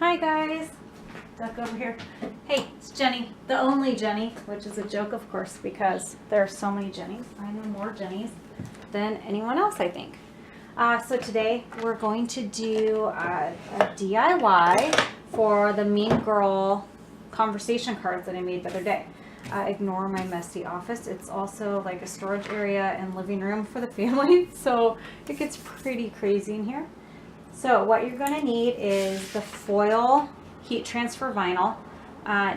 Hi guys, duck over here. Hey, it's Jenny, the only Jenny, which is a joke of course because there are so many Jennies. I know more Jennies than anyone else, I think. So today we're going to do a DIY for the Mean Girl conversation cards that I made the other day. Ignore my messy office. It's also like a storage area and living room for the family, so it gets pretty crazy in here. So what you're going to need is the foil heat transfer vinyl.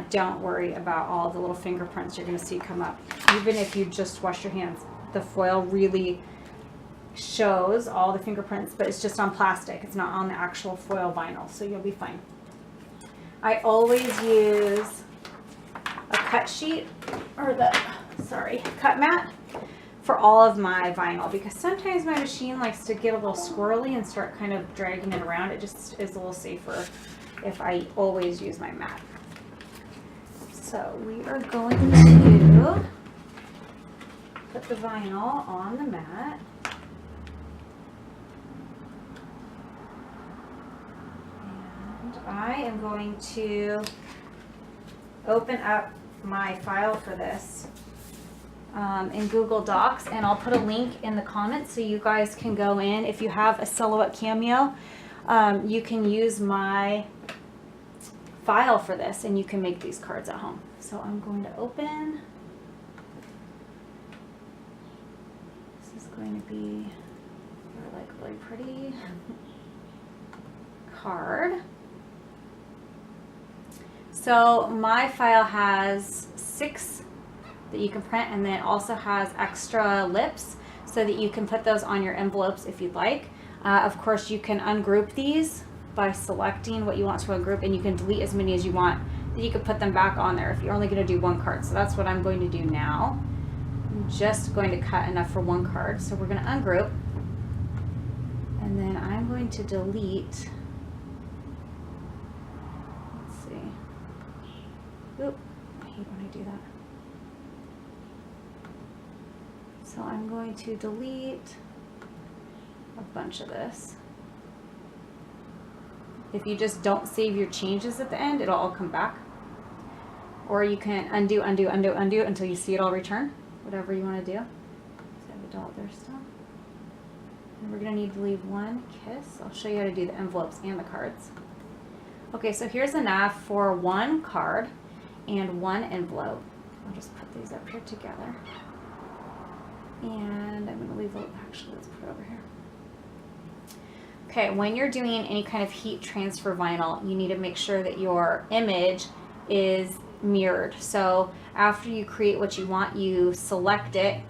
Don't worry about all the little fingerprints you're going to see come up. Even if you just wash your hands, the foil really shows all the fingerprints, but it's just on plastic. It's not on the actual foil vinyl, so you'll be fine. I always use a cut sheet or cut mat for all of my vinyl, because sometimes my machine likes to get a little squirrely and start kind of dragging it around. It just is a little safer if I always use my mat. So we are going to put the vinyl on the mat. And I am going to open up my file for this in Google Docs, and I'll put a link in the comments so you guys can go in. If you have a Silhouette Cameo, you can use my file for this and you can make these cards at home. So I'm going to open. This is going to be like really pretty card. So my file has 6 that you can print, and then it also has extra lips so that you can put those on your envelopes if you'd like. Of course, you can ungroup these by selecting what you want to ungroup, and you can delete as many as you want. Then you can put them back on there if you're only going to do one card. So that's what I'm going to do now. I'm just going to cut enough for one card. So we're going to ungroup, and then I'm going to delete. Let's see. Oop, I hate when I do that. So I'm going to delete a bunch of this. If you just don't save your changes at the end, it'll all come back. Or you can undo until you see it all return. Whatever you want to do. So I have a dot there still. And we're going to need to leave one kiss. I'll show you how to do the envelopes and the cards. Okay, so here's enough for one card and one envelope. I'll just put these up here together. And I'm going to leave a, actually let's put it over here. Okay, when you're doing any kind of heat transfer vinyl, you need to make sure that your image is mirrored. So after you create what you want, you select it,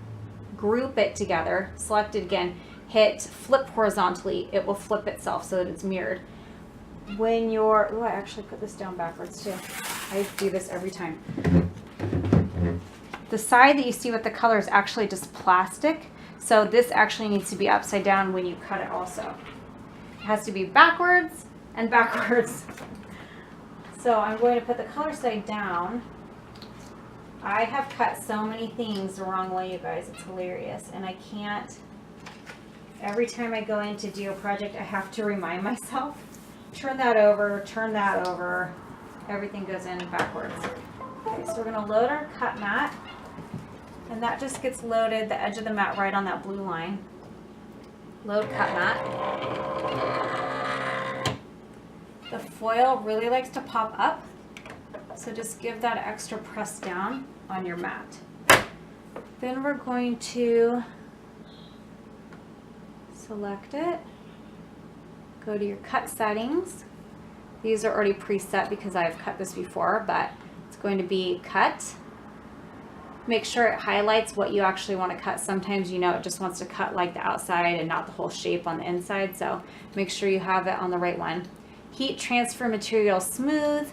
group it together, select it again, hit flip horizontally. It will flip itself so that it's mirrored. When you're, oh, I actually put this down backwards too. I do this every time. The side that you see with the color is actually just plastic, so this actually needs to be upside down when you cut it also. It has to be backwards and backwards. So I'm going to put the color side down. I have cut so many things the wrong way, you guys. It's hilarious, and I can't, every time I go in to do a project, I have to remind myself, turn that over, everything goes in backwards. Okay, so we're going to load our cut mat, and that just gets loaded, the edge of the mat right on that blue line. Load cut mat. The foil really likes to pop up, so just give that extra press down on your mat. Then we're going to select it, go to your cut settings. These are already preset because I've cut this before, but it's going to be cut. Make sure it highlights what you actually want to cut. Sometimes, you know, it just wants to cut like the outside and not the whole shape on the inside, so make sure you have it on the right one. Heat transfer material smooth,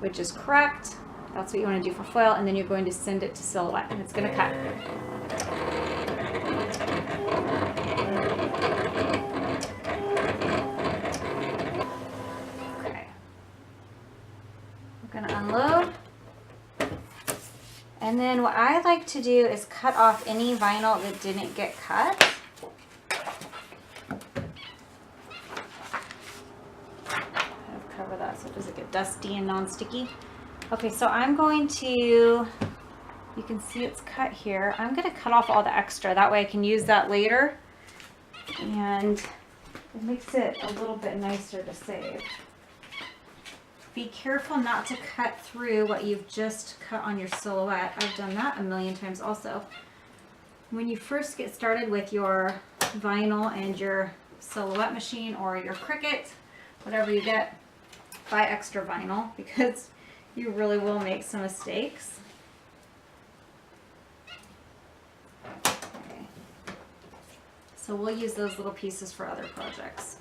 which is correct. That's what you want to do for foil, and then you're going to send it to Silhouette, and it's going to cut. Okay. We're going to unload. And then what I like to do is cut off any vinyl that didn't get cut. I've cover that so it doesn't get dusty and non-sticky. Okay, so I'm going to, you can see it's cut here. I'm going to cut off all the extra. That way I can use that later. And it makes it a little bit nicer to save. Be careful not to cut through what you've just cut on your silhouette. I've done that a million times also. When you first get started with your vinyl and your silhouette machine or your Cricut, whatever you get, buy extra vinyl because you really will make some mistakes. Okay. So we'll use those little pieces for other projects.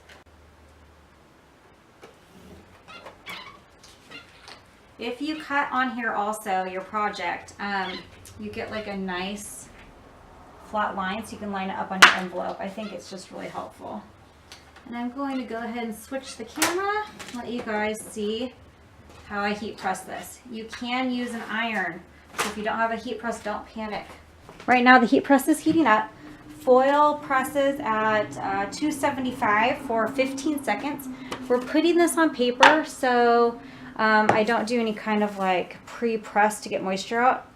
If you cut on here also your project, you get like a nice flat line so you can line it up on your envelope. I think it's just really helpful. And I'm going to go ahead and switch the camera and let you guys see how I heat press this. You can use an iron. So if you don't have a heat press, don't panic. Right now the heat press is heating up. Foil presses at 275 for 15 seconds. We're putting this on paper so I don't do any kind of like pre-press to get moisture out.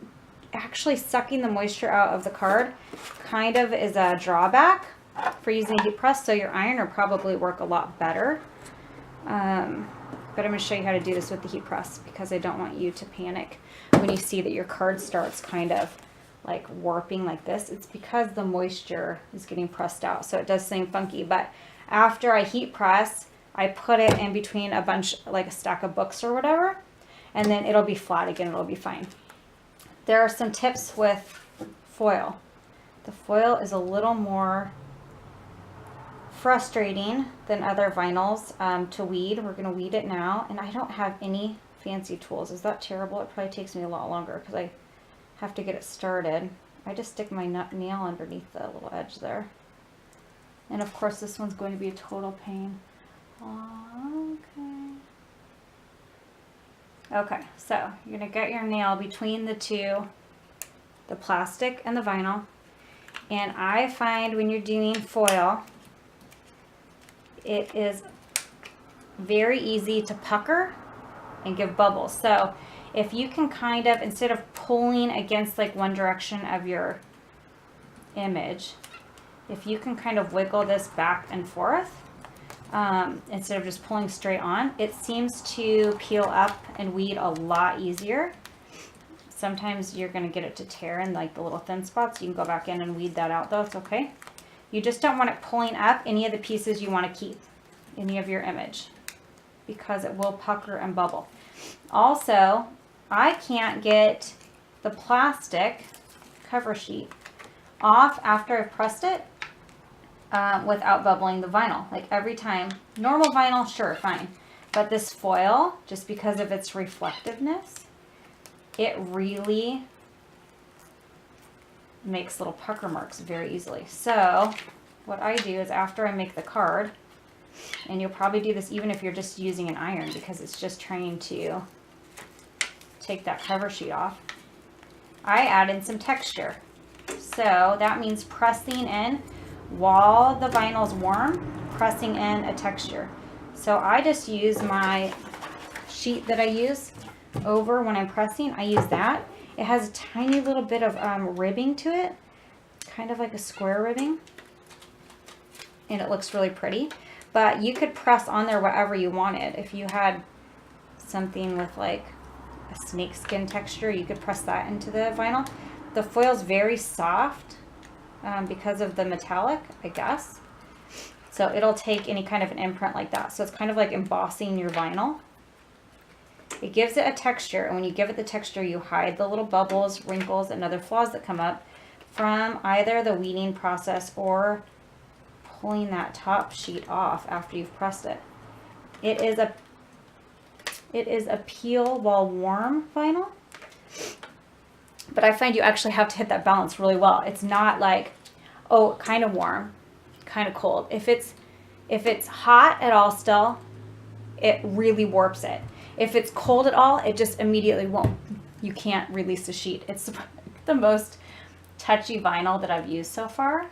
Actually sucking the moisture out of the card kind of is a drawback for using a heat press, so your iron will probably work a lot better. But I'm going to show you how to do this with the heat press because I don't want you to panic when you see that your card starts kind of like warping like this. It's because the moisture is getting pressed out, so it does seem funky. But after I heat press, I put it in between a bunch, like a stack of books or whatever, and then it'll be flat again. It'll be fine. There are some tips with foil. The foil is a little more frustrating than other vinyls to weed. We're going to weed it now, and I don't have any fancy tools. Is that terrible? It probably takes me a lot longer because I have to get it started. I just stick my nail underneath the little edge there. And of course this one's going to be a total pain. Okay, so you're going to get your nail between the two, the plastic and the vinyl. And I find when you're doing foil, it is very easy to pucker and give bubbles. So if you can kind of, instead of pulling against like one direction of your image, if you can kind of wiggle this back and forth, instead of just pulling straight on, it seems to peel up and weed a lot easier. Sometimes you're going to get it to tear in like the little thin spots. You can go back in and weed that out though, it's okay. You just don't want it pulling up any of the pieces you want to keep, any of your image, because it will pucker and bubble. Also, I can't get the plastic cover sheet off after I've pressed it without bubbling the vinyl. Like every time, normal vinyl, sure, fine. But this foil, just because of its reflectiveness, it really makes little pucker marks very easily. So what I do is after I make the card, and you'll probably do this even if you're just using an iron because it's just trying to take that cover sheet off, I add in some texture. So that means pressing in while the vinyl's warm, pressing in a texture. So I just use my sheet that I use over when I'm pressing. I use that. It has a tiny little bit of ribbing to it, kind of like a square ribbing, and it looks really pretty. But you could press on there whatever you wanted. If you had something with like a snakeskin texture, you could press that into the vinyl. The foil's very soft because of the metallic, I guess. So it'll take any kind of an imprint like that. So it's kind of like embossing your vinyl. It gives it a texture, and when you give it the texture, you hide the little bubbles, wrinkles, and other flaws that come up from either the weeding process or pulling that top sheet off after you've pressed it. It is a peel while warm vinyl, but I find you actually have to hit that balance really well. It's not like, oh, kind of warm, kind of cold. If it's hot at all still, it really warps it. If it's cold at all, it just immediately won't. You can't release the sheet. It's the most touchy vinyl that I've used so far.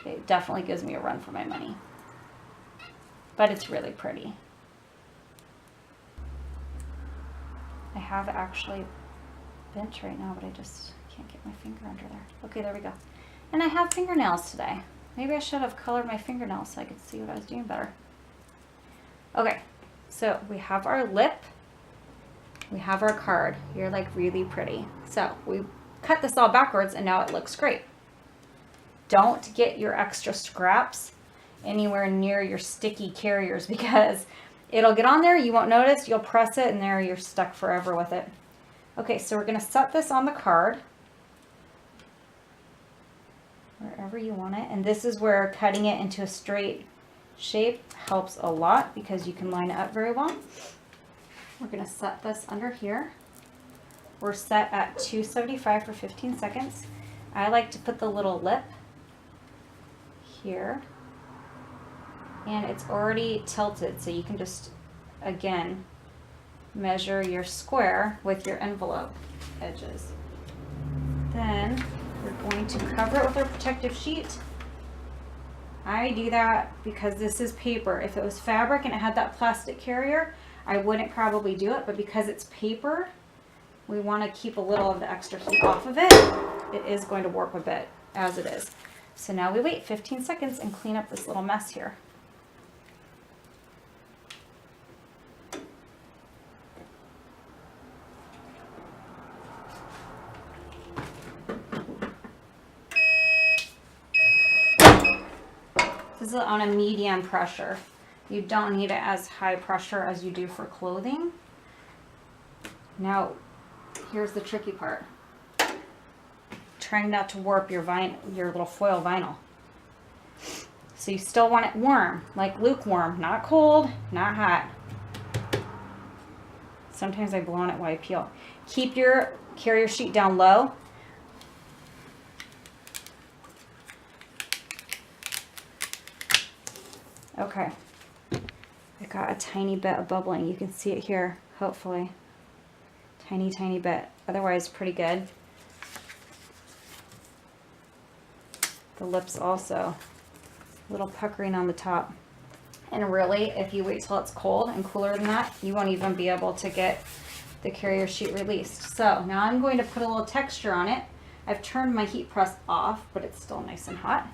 It definitely gives me a run for my money. But it's really pretty. have it actually bent right now, but I just can't get my finger under there. Okay, there we go. And I have fingernails today. Maybe I should have colored my fingernails so I could see what I was doing better. Okay, so we have our lip. We have our card. You're like really pretty. So we cut this all backwards and now it looks great. Don't get your extra scraps anywhere near your sticky carriers because it'll get on there, you won't notice, you'll press it, and there you're stuck forever with it. Okay, so we're gonna set this on the card, wherever you want it, and this is where cutting it into a straight shape helps a lot because you can line it up very well. We're gonna set this under here. We're set at 275 for 15 seconds. I like to put the little lip here. And it's already tilted, so you can just, again, measure your square with your envelope edges. Then we're going to cover it with our protective sheet. I do that because this is paper. If it was fabric and it had that plastic carrier, I wouldn't probably do it, but because it's paper, we want to keep a little of the extra heat off of it. It is going to warp a bit as it is. So now we wait 15 seconds and clean up this little mess here. This is on a medium pressure. You don't need it as high pressure as you do for clothing. Now, here's the tricky part. Trying not to warp your little foil vinyl. So you still want it warm, like lukewarm, not cold, not hot. Sometimes I blow on it while I peel. Keep your carrier sheet down low. Okay, I got a tiny bit of bubbling. You can see it here, hopefully. Tiny, tiny bit. Otherwise, pretty good. The lips also. A little puckering on the top. And really, if you wait till it's cold and cooler than that, you won't even be able to get the carrier sheet released. So now I'm going to put a little texture on it. I've turned my heat press off, but it's still nice and hot.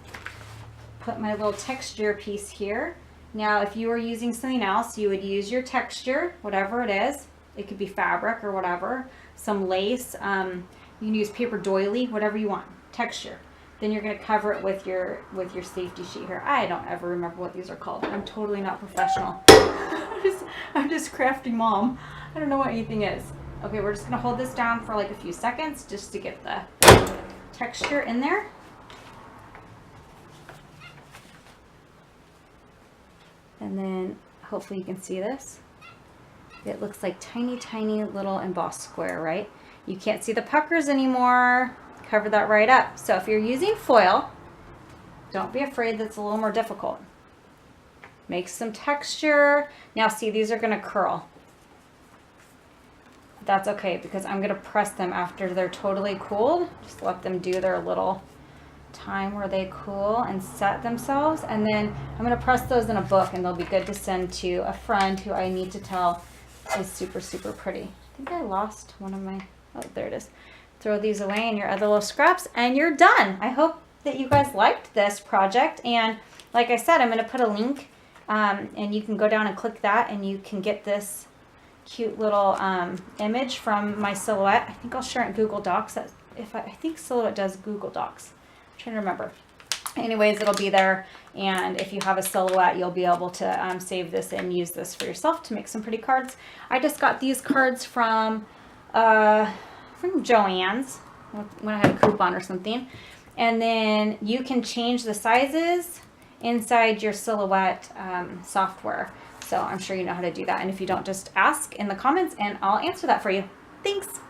Put my little texture piece here. Now, if you were using something else, you would use your texture, whatever it is. It could be fabric or whatever, some lace. You can use paper doily, whatever you want. Texture. Then you're going to cover it with your safety sheet here. I don't ever remember what these are called. I'm totally not professional. I'm just crafty mom. I don't know what anything is. Okay, we're just going to hold this down for like a few seconds just to get the texture in there. And then hopefully you can see this. It looks like tiny, tiny little embossed square, right? You can't see the puckers anymore. Cover that right up. So if you're using foil, don't be afraid that's a little more difficult. Make some texture. Now see, these are gonna curl. That's okay because I'm gonna press them after they're totally cooled. Just let them do their little time where they cool and set themselves, and then I'm going to press those in a book and they'll be good to send to a friend who I need to tell is super, super pretty. I think I lost one of my, oh, there it is. Throw these away in your other little scraps and you're done. I hope that you guys liked this project, and like I said, I'm going to put a link and you can go down and click that and you can get this cute little image from my silhouette. I think I'll share it in Google Docs. I think Silhouette does Google Docs. Trying to remember. Anyways, it'll be there, and if you have a silhouette, you'll be able to save this and use this for yourself to make some pretty cards. I just got these cards from Joann's when I had a coupon or something, and then you can change the sizes inside your Silhouette software. So I'm sure you know how to do that, and if you don't, just ask in the comments and I'll answer that for you. Thanks.